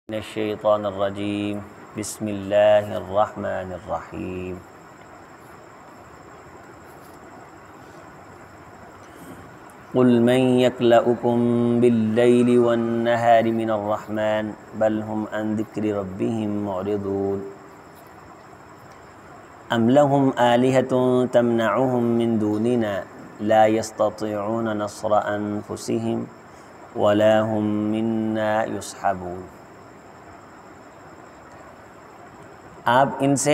من الشیطان الرجیم بسم اللہ الرحمن الرحیم قل من یکلؤکم باللیل والنہار من الرحمن بل هم عن ذکر ربهم معرضون ام لهم آلہۃ تمنعهم من دوننا لا يستطيعون نصر انفسهم ولا هم منا يصحبون۔ آپ ان سے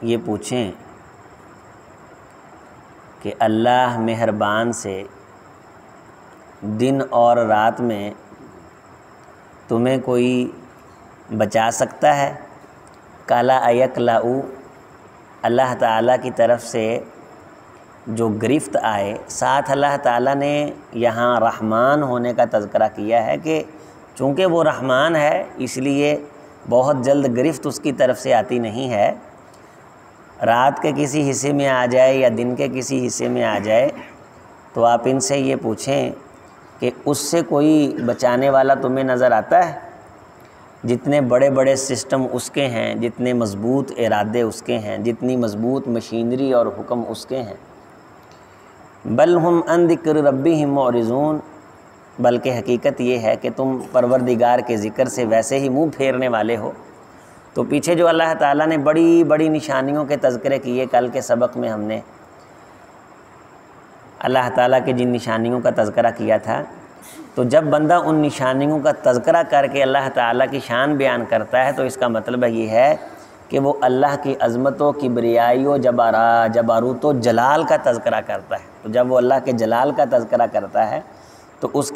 یہ پوچھیں کہ اللہ مہربان سے دن اور رات میں تمہیں کوئی بچا سکتا ہے؟ کالا ایکلؤ، اللہ تعالیٰ کی طرف سے جو گرفت آئے، ساتھ اللہ تعالیٰ نے یہاں رحمان ہونے کا تذکرہ کیا ہے کہ چونکہ وہ رحمان ہے اس لیے بہت جلد گرفت اس کی طرف سے آتی نہیں ہے۔ رات کے کسی حصے میں آ جائے یا دن کے کسی حصے میں آ جائے تو آپ ان سے یہ پوچھیں کہ اس سے کوئی بچانے والا تمہیں نظر آتا ہے؟ جتنے بڑے بڑے سسٹم اس کے ہیں، جتنے مضبوط ارادے اس کے ہیں، جتنی مضبوط مشینری اور حکم اس کے ہیں۔ بل ہم عن ذکر ربہم معرضون، بلکہ حقیقت یہ ہے کہ تم پروردگار کے ذکر سے ویسے ہی منہ پھیرنے والے ہو۔ تو پیچھے جو اللہ تعالیٰ نے بڑی بڑی نشانیوں کے تذکرے کیے، کل کے سبق میں ہم نے اللہ تعالیٰ کے جن نشانیوں کا تذکرہ کیا تھا، تو جب بندہ ان نشانیوں کا تذکرہ کر کے اللہ تعالیٰ کی شان بیان کرتا ہے تو اس کا مطلب یہ ہے کہ وہ اللہ کی عظمت و کبریائی و جبروت و جلال کا تذکرہ کرتا ہے۔ تو جب وہ اللہ کے جلال کا تذکرہ کرتا ہے تو اس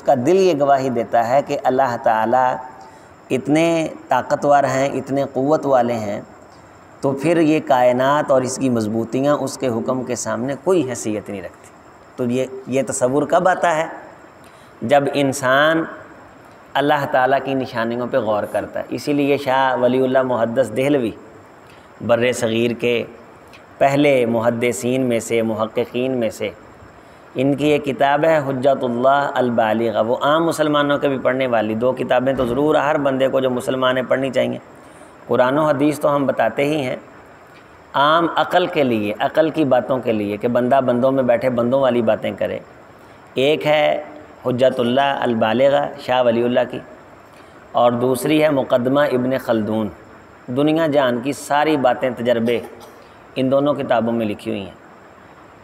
کا دل یہ گواہی دیتا ہے کہ اللہ تعالیٰ اتنے طاقتور ہیں، اتنے قوت والے ہیں، تو پھر یہ کائنات اور اس کی مضبوطیاں اس کے حکم کے سامنے کوئی حیثیت نہیں رکھتی۔ تو یہ تصور کب آتا ہے؟ جب انسان اللہ تعالیٰ کی نشانیوں پہ غور کرتا ہے۔ اسی لیے شاہ ولی اللہ محدث دہلوی بر صغیر کے پہلے محدثین میں سے، محققین میں سے، ان کی ایک کتاب ہے حجت اللہ البالغہ، وہ عام مسلمانوں کے بھی پڑھنے والی دو کتابیں تو ضرور ہر بندے کو جو مسلمان ہے پڑھنی چاہیے۔ قرآن و حدیث تو ہم بتاتے ہی ہیں، عام عقل کے لیے، عقل کی باتوں کے لیے کہ بندہ بندوں میں بیٹھے بندوں والی باتیں کرے۔ ایک ہے حجت اللہ البالغہ شاہ ولی اللہ کی، اور دوسری ہے مقدمہ ابن خلدون، دنیا جان کی ساری باتیں، تجربے ان دونوں کتابوں میں لکھی ہوئی ہیں۔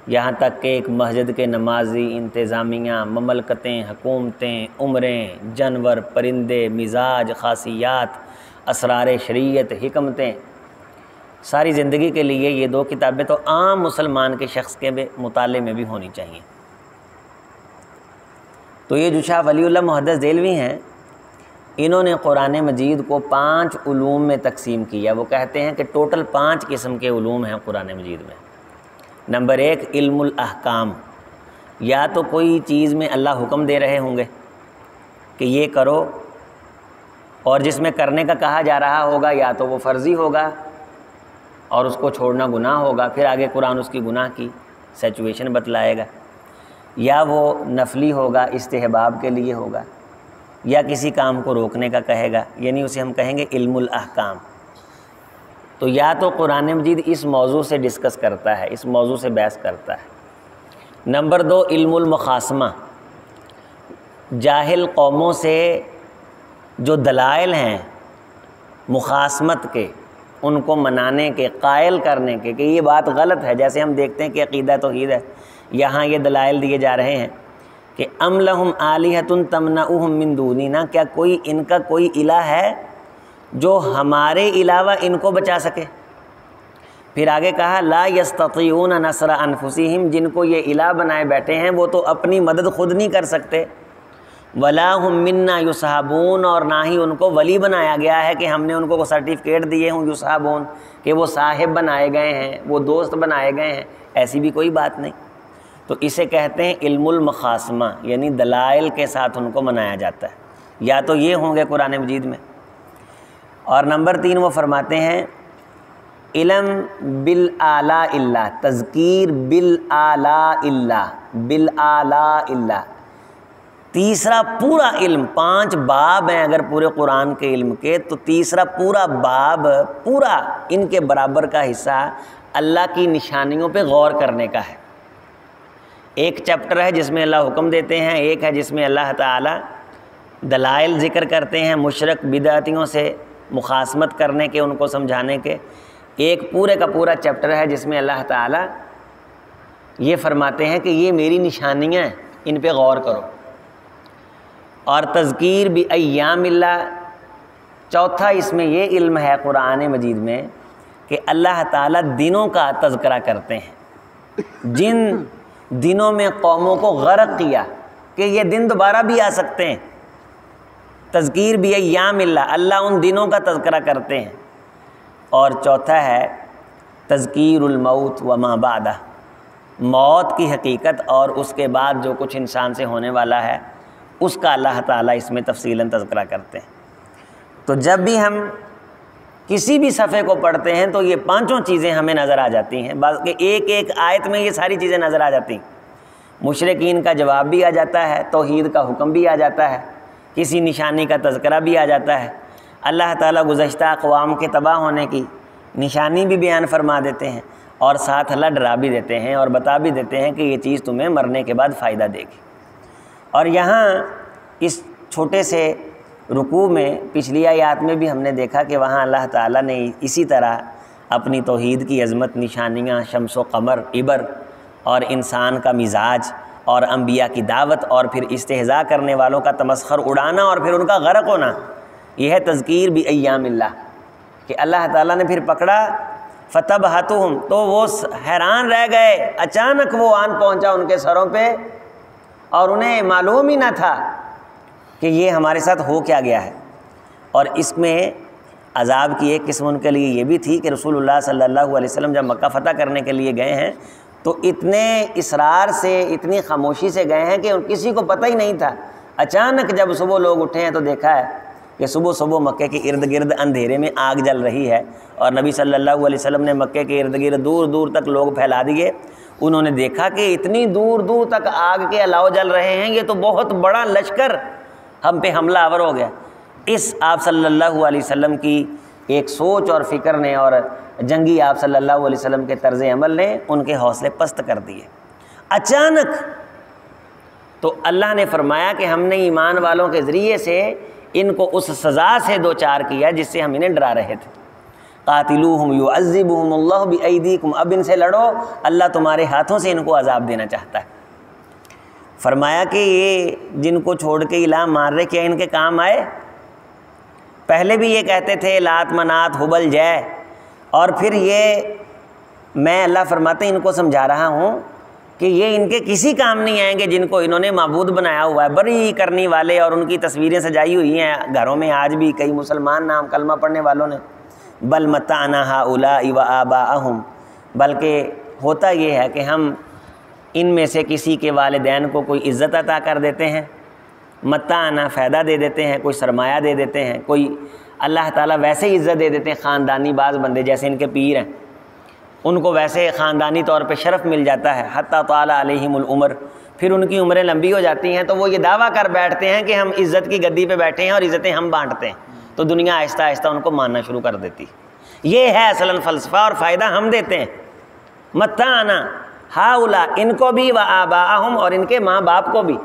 یہاں تک کہ ایک مسجد کے نمازی، انتظامیہ، مملکتیں، حکومتیں، عمریں، جانور، پرندے، مزاج، خاصیات، اسرار شریعت، حکمتیں، ساری زندگی کے لیے یہ دو کتابیں تو عام مسلمان کے شخص کے مطالعے میں بھی ہونی چاہیے۔ تو یہ جو شاہ ولی اللہ محدث دہلوی ہیں، انہوں نے قرآن مجید کو 5 علوم میں تقسیم کیا۔ وہ کہتے ہیں کہ ٹوٹل 5 قسم کے علوم ہیں قرآن مجید میں۔ نمبر 1 علم الاحکام، یا تو کوئی چیز میں اللہ حکم دے رہے ہوں گے کہ یہ کرو، اور جس میں کرنے کا کہا جا رہا ہوگا یا تو وہ فرضی ہوگا اور اس کو چھوڑنا گناہ ہوگا، پھر آگے قرآن اس کی گناہ کی سچویشن بتلائے گا، یا وہ نفلی ہوگا، استحباب کے لیے ہوگا، یا کسی کام کو روکنے کا کہے گا، یعنی اسے ہم کہیں گے علم الاحکام۔ تو یا تو قرآن مجید اس موضوع سے ڈسکس کرتا ہے، اس موضوع سے بحث کرتا ہے۔ نمبر 2 علم المخاصمہ، جاہل قوموں سے جو دلائل ہیں مخاصمت کے، ان کو منانے کے، قائل کرنے کے کہ یہ بات غلط ہے۔ جیسے ہم دیکھتے ہیں کہ عقیدہ توحید ہے، یہاں یہ دلائل دیے جا رہے ہیں کہ ام لہم آلہۃ تمنعہم من دوننا، کیا کوئی ان کا کوئی الہ ہے جو ہمارے علاوہ ان کو بچا سکے؟ پھر آگے کہا لا یستطیعون نصر انفسہم، جن کو یہ الہ بنائے بیٹھے ہیں وہ تو اپنی مدد خود نہیں کر سکتے، ولا ہم منا یصحبون، اور نہ ہی ان کو ولی بنایا گیا ہے کہ ہم نے ان کو سرٹیفکیٹ دیے ہوں یصحبون کہ وہ صاحب بنائے گئے ہیں، وہ دوست بنائے گئے ہیں، ایسی بھی کوئی بات نہیں۔ تو اسے کہتے ہیں علم المخاصمہ، یعنی دلائل کے ساتھ ان کو منایا جاتا ہے، یا تو یہ ہوں گے قرآن مجید میں۔ اور نمبر 3 وہ فرماتے ہیں علم بالآلاء اللہ، تذکیر بالآلاء اللہ، بالآلاء اللہ، تیسرا پورا علم، 5 باب ہیں اگر پورے قرآن کے علم کے، تو تیسرا پورا باب، پورا ان کے برابر کا حصہ اللہ کی نشانیوں پہ غور کرنے کا ہے۔ ایک چیپٹر ہے جس میں اللہ حکم دیتے ہیں، ایک ہے جس میں اللہ تعالیٰ دلائل ذکر کرتے ہیں مشرک بدعتیوں سے مخاصمت کرنے کے، ان کو سمجھانے کے۔ ایک پورے کا پورا چیپٹر ہے جس میں اللہ تعالیٰ یہ فرماتے ہیں کہ یہ میری نشانیاں ہیں، ان پہ غور کرو۔ اور تذکیر بایام اللہ، چوتھا اس میں یہ علم ہے قرآن مجید میں کہ اللہ تعالیٰ دنوں کا تذکرہ کرتے ہیں، جن دنوں میں قوموں کو غرق کیا کہ یہ دن دوبارہ بھی آ سکتے ہیں۔ تذکیر بایام اللہ، اللہ ان دنوں کا تذکرہ کرتے ہیں۔ اور چوتھا ہے تذکیر الموت وما بعدہ، موت کی حقیقت اور اس کے بعد جو کچھ انسان سے ہونے والا ہے اس کا اللہ تعالیٰ اس میں تفصیلاً تذکرہ کرتے ہیں۔ تو جب بھی ہم کسی بھی صفحے کو پڑھتے ہیں تو یہ 5 چیزیں ہمیں نظر آ جاتی ہیں، بلکہ ایک ایک آیت میں یہ ساری چیزیں نظر آ جاتی ہیں۔ مشرکین کا جواب بھی آ جاتا ہے، توحید کا حکم بھی آ جاتا ہے، کسی نشانی کا تذکرہ بھی آ جاتا ہے، اللہ تعالیٰ گزشتہ اقوام کے تباہ ہونے کی نشانی بھی بیان فرما دیتے ہیں، اور ساتھ اللہ ڈرا بھی دیتے ہیں اور بتا بھی دیتے ہیں کہ یہ چیز تمہیں مرنے کے بعد فائدہ دے گی۔ اور یہاں اس چھوٹے سے رکوع میں پچھلی آیات میں بھی ہم نے دیکھا کہ وہاں اللہ تعالیٰ نے اسی طرح اپنی توحید کی عظمت، نشانیاں، شمس و قمر، عبر اور انسان کا مزاج اور انبیاء کی دعوت اور پھر استہزاء کرنے والوں کا تمسخر اڑانا اور پھر ان کا غرق ہونا، یہ ہے تذکیر بایام اللہ، کہ اللہ تعالیٰ نے پھر پکڑا فتبہتہم، تو وہ حیران رہ گئے، اچانک وہ آن پہنچا ان کے سروں پہ اور انہیں معلوم ہی نہ تھا کہ یہ ہمارے ساتھ ہو کیا گیا ہے۔ اور اس میں عذاب کی ایک قسم ان کے لیے یہ بھی تھی کہ رسول اللہ صلی اللہ علیہ وسلم جب مکہ فتح کرنے کے لیے گئے ہیں تو اتنے اصرار سے، اتنی خاموشی سے گئے ہیں کہ کسی کو پتہ ہی نہیں تھا۔ اچانک جب صبح لوگ اٹھے ہیں تو دیکھا ہے کہ صبح صبح مکے کے ارد گرد اندھیرے میں آگ جل رہی ہے، اور نبی صلی اللہ علیہ وسلم نے مکے کے ارد گرد دور دور تک لوگ پھیلا دیے۔ انہوں نے دیکھا کہ اتنی دور دور تک آگ کے الاؤ جل رہے ہیں، یہ تو بہت بڑا لشکر ہم پہ حملہ آور ہو گیا۔ اس آپ صلی اللہ علیہ وسلم کی ایک سوچ اور فکر نے اور جنگی آپ صلی اللہ علیہ وسلم کے طرز عمل نے ان کے حوصلے پست کر دیے اچانک۔ تو اللہ نے فرمایا کہ ہم نے ایمان والوں کے ذریعے سے ان کو اس سزا سے دوچار کیا جس سے ہم انہیں ڈرا رہے تھے۔ قاتلوہم یعذبہم اللہ بایدیکم، اب ان سے لڑو، اللہ تمہارے ہاتھوں سے ان کو عذاب دینا چاہتا ہے۔ فرمایا کہ یہ جن کو چھوڑ کے الہ مار رہے، کیا ان کے کام آئے؟ پہلے بھی یہ کہتے تھے لات منات حبل جے، اور پھر یہ میں اللہ فرماتے ہیں ان کو سمجھا رہا ہوں کہ یہ ان کے کسی کام نہیں آئیں گے جن کو انہوں نے معبود بنایا ہوا ہے، بری کرنے والے، اور ان کی تصویریں سجائی ہوئی ہیں گھروں میں آج بھی کئی مسلمان نام کلمہ پڑھنے والوں نے۔ بل متعنا ہؤلاء وآباءہم، بلکہ ہوتا یہ ہے کہ ہم ان میں سے کسی کے والدین کو کوئی عزت عطا کر دیتے ہیں، متعنا فائدہ دے دیتے ہیں، کوئی سرمایہ دے دیتے ہیں، کوئی اللہ تعالیٰ ویسے ہی عزت دے دیتے ہیں، خاندانی بعض بندے جیسے ان کے پیر ہیں ان کو ویسے خاندانی طور پہ شرف مل جاتا ہے، حتی طال علیہم العمر، پھر ان کی عمریں لمبی ہو جاتی ہیں تو وہ یہ دعویٰ کر بیٹھتے ہیں کہ ہم عزت کی گدی پہ بیٹھے ہیں اور عزتیں ہم بانٹتے ہیں، تو دنیا آہستہ آہستہ ان کو ماننا شروع کر دیتی۔ یہ ہے اصلاً فلسفہ، اور فائدہ ہم دیتے ہیں۔ متعنا ہؤلاء، ان کو بھی، وآباءہم، اور ان کے ماں باپ کو بھی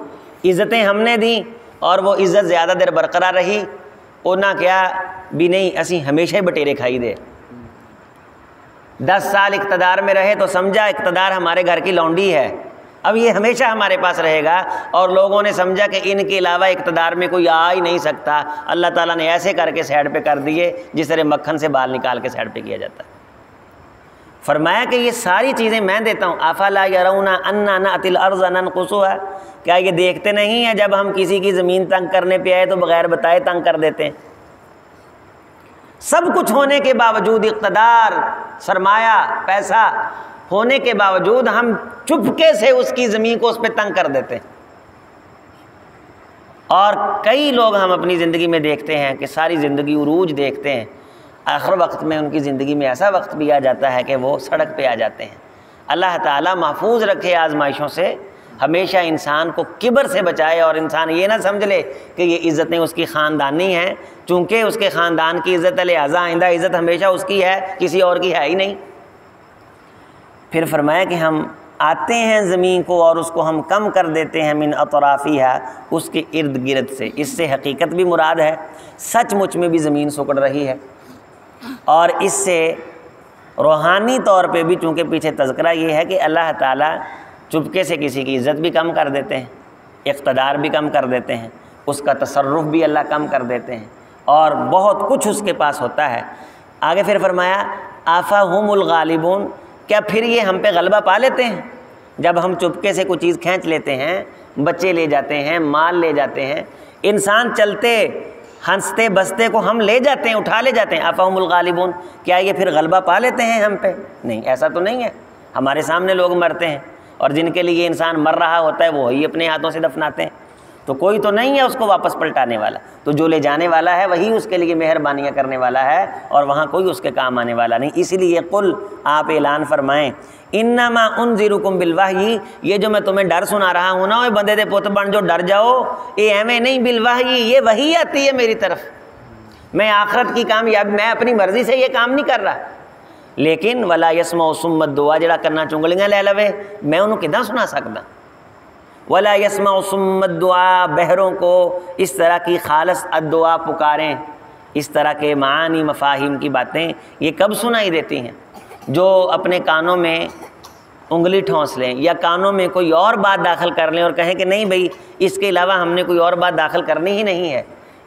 عزتیں ہم نے دیں، اور وہ عزت زیادہ دیر برقرار رہی، اونا کیا بھی نہیں، اسی ہمیشہ ہی بٹیرے کھائی دے۔ 10 سال اقتدار میں رہے تو سمجھا اقتدار ہمارے گھر کی لونڈی ہے، اب یہ ہمیشہ ہمارے پاس رہے گا، اور لوگوں نے سمجھا کہ ان کے علاوہ اقتدار میں کوئی آ ہی نہیں سکتا، اللہ تعالیٰ نے ایسے کر کے سائڈ پہ کر دیے جس طرح مکھن سے بال نکال کے سائڈ پہ کیا جاتا ہے۔ فرمایا کہ یہ ساری چیزیں میں دیتا ہوں، افلا یرون انا نأتی الارض ننقصها، کیا یہ دیکھتے نہیں ہیں جب ہم کسی کی زمین تنگ کرنے پہ آئے تو بغیر بتائے تنگ کر دیتے ہیں؟ سب کچھ ہونے کے باوجود، اقتدار، سرمایہ، پیسہ ہونے کے باوجود ہم چپکے سے اس کی زمین کو اس پہ تنگ کر دیتے ہیں۔ اور کئی لوگ ہم اپنی زندگی میں دیکھتے ہیں کہ ساری زندگی عروج دیکھتے ہیں، آخر وقت میں ان کی زندگی میں ایسا وقت بھی آ جاتا ہے کہ وہ سڑک پہ آ جاتے ہیں۔ اللہ تعالیٰ محفوظ رکھے آزمائشوں سے، ہمیشہ انسان کو کبر سے بچائے اور انسان یہ نہ سمجھ لے کہ یہ عزتیں اس کی خاندانی ہیں، چونکہ اس کے خاندان کی عزت ہے لہٰذا آئندہ عزت ہمیشہ اس کی ہے، کسی اور کی ہے ہی نہیں۔ پھر فرمایا کہ ہم آتے ہیں زمین کو اور اس کو ہم کم کر دیتے ہیں من اطرافیہا، اس کے ارد گرد سے۔ اس سے حقیقت بھی مراد ہے، سچ مچ میں بھی زمین سکڑ رہی ہے، اور اس سے روحانی طور پہ بھی چونکہ پیچھے تذکرہ یہ ہے کہ اللہ تعالیٰ چپکے سے کسی کی عزت بھی کم کر دیتے ہیں، اقتدار بھی کم کر دیتے ہیں، اس کا تصرف بھی اللہ کم کر دیتے ہیں، اور بہت کچھ اس کے پاس ہوتا ہے۔ آگے پھر فرمایا آفاہم الغالبون، کیا پھر یہ ہم پہ غلبہ پا لیتے ہیں؟ جب ہم چپکے سے کوئی چیز کھینچ لیتے ہیں، بچے لے جاتے ہیں، مال لے جاتے ہیں، انسان چلتے ہنستے بستے کو ہم لے جاتے ہیں، اٹھا لے جاتے ہیں، آفاہم الغالبون، کیا یہ پھر غلبہ پا لیتے ہیں ہم پہ؟ نہیں، ایسا تو نہیں ہے۔ ہمارے سامنے لوگ مرتے ہیں اور جن کے لیے انسان مر رہا ہوتا ہے وہی اپنے ہاتھوں سے دفناتے ہیں، تو کوئی تو نہیں ہے اس کو واپس پلٹانے والا، تو جو لے جانے والا ہے وہی اس کے لیے مہربانیاں کرنے والا ہے، اور وہاں کوئی اس کے کام آنے والا نہیں۔ اسی لیے قل، آپ اعلان فرمائیں، انما انذرکم بالوحی، یہ جو میں تمہیں ڈر سنا رہا ہوں نا، اوے بندے دے پت بن جو ڈر جاؤ، یہ ایویں نہیں، بالوحی، یہ وحی آتی ہے میری طرف، میں آخرت کی کامیابی، میں اپنی مرضی سے یہ کام نہیں کر رہا، لیکن ولا یسمع ثم الدعاء، جڑا کرنا چنگلیاں لے لوے، میں انہوں کداں سنا سکتا؟ ولا یسمع ثم الدعاء، بہروں کو اس طرح کی خالص الدعاء پکاریں، اس طرح کے معانی مفاہیم کی باتیں یہ کب سنائی دیتی ہیں؟ جو اپنے کانوں میں انگلی ٹھونس لیں یا کانوں میں کوئی اور بات داخل کر لیں اور کہیں کہ نہیں بھئی اس کے علاوہ ہم نے کوئی اور بات داخل کرنی ہی نہیں ہے۔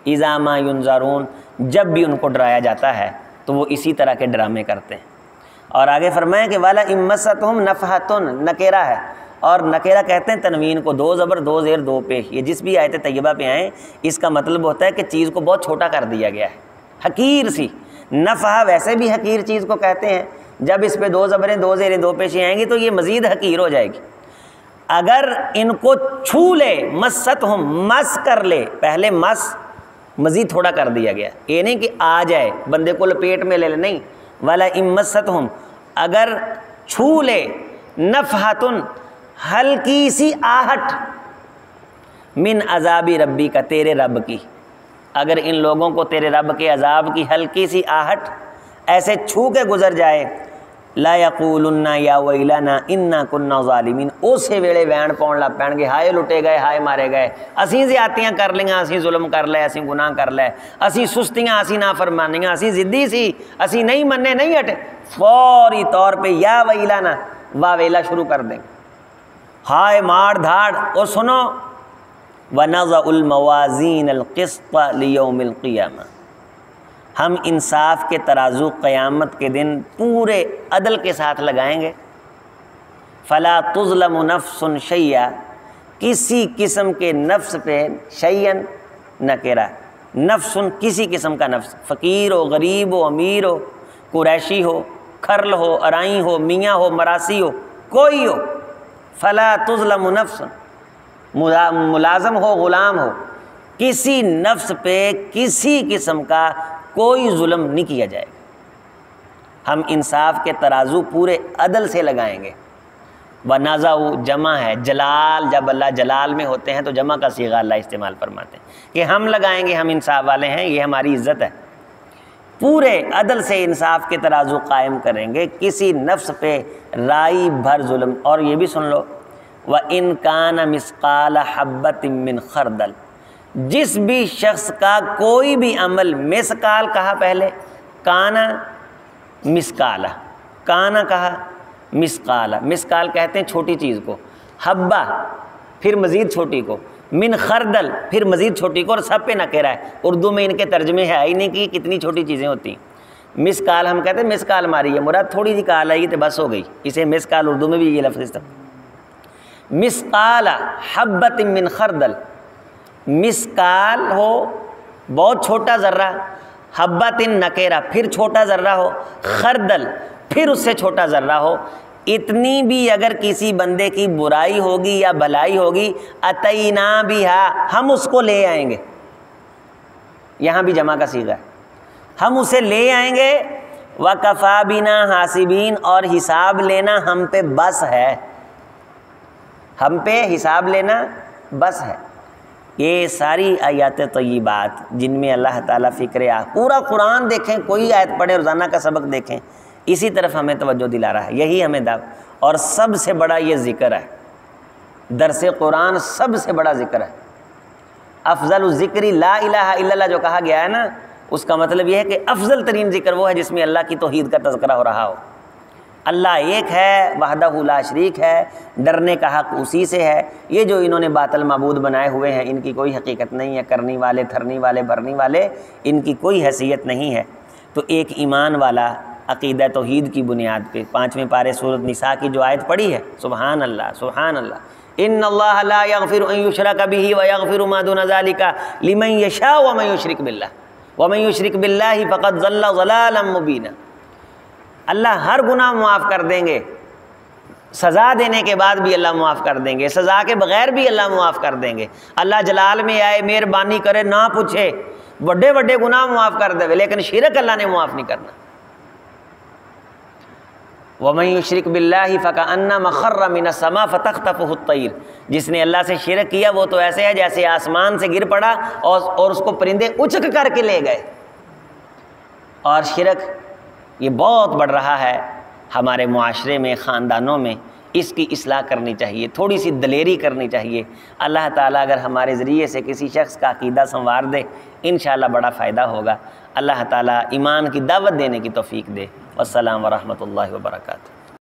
اذا ما ینذرون، جب بھی ان کو ڈرایا جاتا ہے تو وہ اسی طرح کے ڈرامے کرتے ہیں۔ اور آگے فرمائیں کہ والا امستہم نفحۃ، نکیرہ ہے، اور نکیرہ کہتے ہیں تنوین کو، دو زبر دو زیر دو پیش، یہ جس بھی آیت طیبہ پہ آئیں اس کا مطلب ہوتا ہے کہ چیز کو بہت چھوٹا کر دیا گیا ہے، حقیر سی۔ نفحہ ویسے بھی حقیر چیز کو کہتے ہیں، جب اس پہ دو زبریں دو زیریں دو پیشیں آئیں گی تو یہ مزید حقیر ہو جائے گی۔ اگر ان کو چھو لے، مستہم، مس کر لے، پہلے مس مزید تھوڑا کر دیا گیا، یہ نہیں کہ آ جائے بندے کو لپیٹ میں لے لے، نہیں، والا امستہم، اگر چھو لے، نفحۃ، ہلکی سی آہٹ، من عذاب ربی کا، تیرے رب کی، اگر ان لوگوں کو تیرے رب کے عذاب کی ہلکی سی آہٹ ایسے چھو کے گزر جائے، لا یقولن یا ویلنا انا کنا ظالمین، اسے ویلے وین پاؤن لگ پین گے، ہائے لٹے گئے، ہائے مارے گئے، اسی زیادتیاں کر لیاں، اسی ظلم کر لے، اسی گناہ کر لے، اسی سستیاں، اسی نافرمانیاں، اسی ضدی سی، اسی نہیں مننے نہیں ہٹے، فوری طور پہ یا ویلنا، واویلا شروع کر دیں، ہائے مار دھاڑ۔ اور سنو، وَنَضَعُ الْمَوَازِينَ الْقِسْطَ لِيَوْمِ الْقِيَامَةِ، ہم انصاف کے ترازو قیامت کے دن پورے عدل کے ساتھ لگائیں گے، فَلَا تُظْلَمُ نَفْسٌ شَيْئًا، کسی قسم کے نفس پہ، شیئن نکرہ، نفس کسی قسم کا نفس، فقیر ہو، غریب ہو، امیر ہو، قریشی ہو، کھرل ہو، ارائیں ہو، میاں ہو، مراسی ہو، کوئی ہو، فَلَا تُظْلَمُ نَفْسٌ، ملازم ہو، غلام ہو، کسی نفس پہ کسی قسم کا کوئی ظلم نہیں کیا جائے گا، ہم انصاف کے ترازو پورے عدل سے لگائیں گے۔ وَنَضَعُ جمع ہے، جلال، جب اللہ جلال میں ہوتے ہیں تو جمع کا صیغہ اللہ استعمال فرماتے ہیں کہ ہم لگائیں گے، ہم انصاف والے ہیں، یہ ہماری عزت ہے، پورے عدل سے انصاف کے ترازو قائم کریں گے، کسی نفس پہ رائی بھر ظلم۔ اور یہ بھی سن لو، وَإِن كَانَ مِثْقَالَ حَبَّةٍ مِّنْ خَرْدَلٍ، جس بھی شخص کا کوئی بھی عمل، مسقال کہا پہلے، کانا مسقالہ، کانا کہا مسقالہ، مسقال کہتے ہیں چھوٹی چیز کو، حبہ پھر مزید چھوٹی کو، من خردل پھر مزید چھوٹی کو، اور سب پہ نکرہ ہے، اردو میں ان کے ترجمے ہے ہی نہیں کہ کتنی چھوٹی چیزیں ہوتی ہیں۔ مسقال ہم کہتے ہیں مسقال ماری ہے، مراد تھوڑی سی کال آئی تو بس ہو گئی، اسے مسقال اردو میں بھی یہ لفظ استعمال۔ مسقال حبۃ من خردل، مسقال ہو بہت چھوٹا ذرہ، حبۃ نکیرہ پھر چھوٹا ذرہ ہو، خردل پھر اس سے چھوٹا ذرہ ہو، اتنی بھی اگر کسی بندے کی برائی ہوگی یا بھلائی ہوگی، اتینا بہا، ہم اس کو لے آئیں گے، یہاں بھی جمع کا صیغہ ہے، ہم اسے لے آئیں گے، وَكَفَى بِنَا حَاسِبِينَ، اور حساب لینا ہم پہ بس ہے، ہم پہ حساب لینا بس ہے۔ یہ ساری آیات طیبات جن میں اللہ تعالیٰ فکر پورا قرآن دیکھیں، کوئی آیت پڑھیں، روزانہ کا سبق دیکھیں، اسی طرف ہمیں توجہ دلا رہا ہے، یہی ہمیں اور سب سے بڑا یہ ذکر ہے، درس قرآن سب سے بڑا ذکر ہے۔ افضل الذکر لا الہ الا اللہ جو کہا گیا ہے نا، اس کا مطلب یہ ہے کہ افضل ترین ذکر وہ ہے جس میں اللہ کی توحید کا تذکرہ ہو رہا ہو۔ اللہ ایک ہے، وحدہ لا شریک ہے، ڈرنے کا حق اسی سے ہے۔ یہ جو انہوں نے باطل معبود بنائے ہوئے ہیں، ان کی کوئی حقیقت نہیں ہے، کرنی والے، تھرنی والے، بھرنی والے، ان کی کوئی حیثیت نہیں ہے۔ تو ایک ایمان والا عقیدہ توحید کی بنیاد پہ 5ویں پارے سورۃ نساء کی جو آیت پڑھی ہے، سبحان اللہ سبحان اللہ، ان اللہ لا یغفر ان یشرک بہ ویغفر ما دون ذلک لمن یشاء ومن یشرک باللہ ومن یشرک باللہ فقد ضل ضلالا مبینا۔ اللہ ہر گناہ معاف کر دیں گے، سزا دینے کے بعد بھی اللہ معاف کر دیں گے، سزا کے بغیر بھی اللہ معاف کر دیں گے۔ اللہ جلال میں آئے، مہربانی کرے، نہ پوچھے، بڑے بڑے گناہ معاف کر دے، لیکن شرک اللہ نے معاف نہیں کرنا۔ وَمَن يُشْرِكْ بِاللَّهِ فَكَأَنَّمَا خَرَّ مِنَ السَّمَاءِ فَتَخْطَفُهُ الطَّيْرُ، جس نے اللہ سے شرک کیا وہ تو ایسے ہے جیسے آسمان سے گر پڑا اور اس کو پرندے اچک کر کے لے گئے۔ اور شرک یہ بہت بڑھ رہا ہے ہمارے معاشرے میں، خاندانوں میں، اس کی اصلاح کرنی چاہیے، تھوڑی سی دلیری کرنی چاہیے۔ اللہ تعالیٰ اگر ہمارے ذریعے سے کسی شخص کا عقیدہ سنوار دے، انشاءاللہ بڑا فائدہ ہوگا۔ اللہ تعالیٰ ایمان کی دعوت دینے کی توفیق دے۔ والسلام ورحمۃ اللہ وبرکاتہ۔